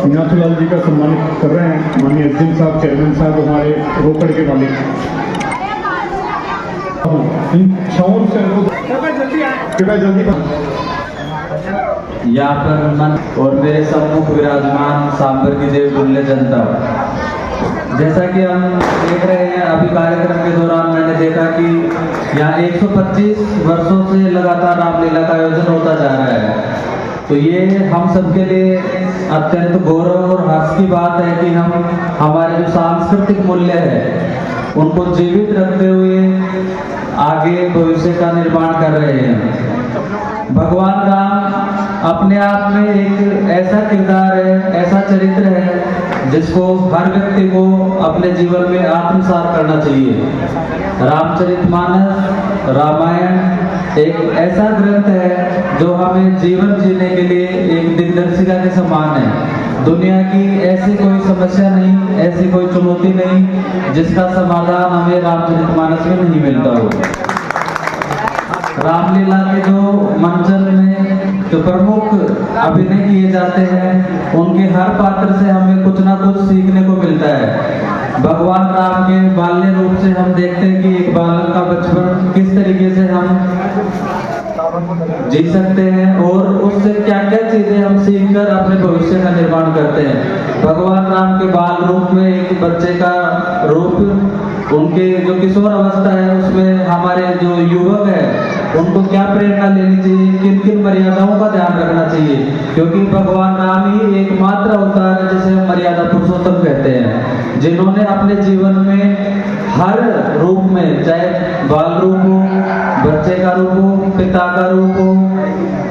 मीनाक्षीलाल जी का सम्मानित कर रहे हैं माननीय एसडीएम साहब, चेयरमैन साहब, हमारे रोकड़ के मालिक। कृपया जल्दी यहाँ पर मन और मेरे सम्मुख विराजमान सांबर की देव तुल्य जनता, जैसा कि हम देख रहे हैं अभी कार्यक्रम के दौरान मैंने देखा कि यहाँ 125 वर्षों से लगातार रामलीला का आयोजन होता जा रहा है। तो ये हम सबके लिए अत्यंत गौरव और हर्ष की बात है कि हम हमारे जो सांस्कृतिक मूल्य है उनको जीवित रखते हुए आगे भविष्य का निर्माण कर रहे हैं। भगवान राम अपने आप में एक ऐसा किरदार है, ऐसा चरित्र है जिसको हर व्यक्ति को अपने जीवन में आत्मसात करना चाहिए। रामचरितमानस, रामायण एक ऐसा ग्रंथ है जो हमें जीवन जीने के लिए एक दिग्दर्शिका के समान है। दुनिया की ऐसी कोई समस्या नहीं, ऐसी कोई चुनौती नहीं जिसका समाधान हमें रामचरितमानस में नहीं मिलता हो। रामलीला के जो मंचन में जो प्रमुख अभिनय किए जाते हैं उनके हर पात्र से हमें कुछ ना कुछ सीखने को मिलता है। भगवान राम के बाल्य रूप से हम देखते हैं कि एक बालक का बचपन किस तरीके से हम जी सकते हैं और उससे क्या क्या चीजें हम सीखकर अपने भविष्य का निर्माण करते हैं। भगवान राम के बाल रूप में एक बच्चे का रूप, उनके जो किशोर अवस्था है उसमें हमारे जो युवक है उनको क्या प्रेरणा लेनी चाहिए, किन किन मर्यादाओं का ध्यान रखना चाहिए, क्योंकि भगवान राम ही एकमात्र अवतार है जिसे हम मर्यादा पुरुषोत्तम कहते हैं, जिन्होंने अपने जीवन में हर रूप में, चाहे बाल रूप हो, बच्चे का रूप हो, पिता का रूप हो,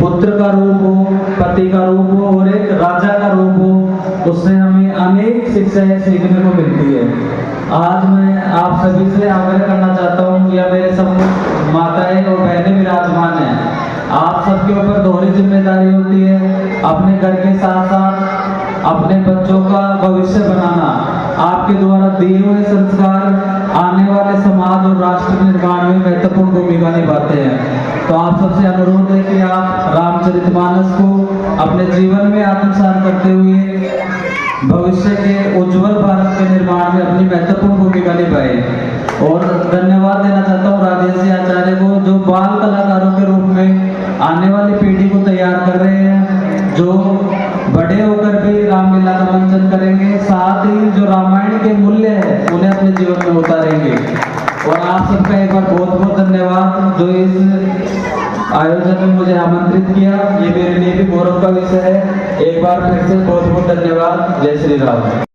पुत्र का रूप हो, पति का रूप हो और एक राजा का रूप हो, उससे हमें अनेक शिक्षाएं सीखने को मिलती है। आज मैं आप सभी से आग्रह करना चाहता हूँ, या मेरे सब माताएं और बहनें विराजमान हैं, आप सबके ऊपर दोहरी जिम्मेदारी होती है अपने घर के साथ साथ अपने बच्चों का भविष्य बनाना। आपके द्वारा दिए हुए संस्कार आने वाले समाज और राष्ट्र निर्माण में महत्वपूर्ण भूमिका निभाते हैं। तो आप सबसे अनुरोध है कि आप रामचरितमानस को अपने जीवन में आत्मसात करते हुए भविष्य के उज्जवल भारत के निर्माण में अपनी महत्वपूर्ण भूमिका निभाए। और धन्यवाद देना चाहता हूँ राजेश जी आचार्य को, जो बाल कलाकारों के रूप में आने वाली पीढ़ी को तैयार कर रहे हैं, जो बड़े होकर भी रामलीला का मंचन करेंगे, साथ ही जो रामायण के मूल्य है उन्हें अपने जीवन में उतारेंगे। और आप सबका एक बार बहुत बहुत धन्यवाद जो इस आयोजन में मुझे आमंत्रित किया, ये मेरे लिए भी गौरव का विषय है। एक बार फिर से बहुत बहुत धन्यवाद। जय श्री राम।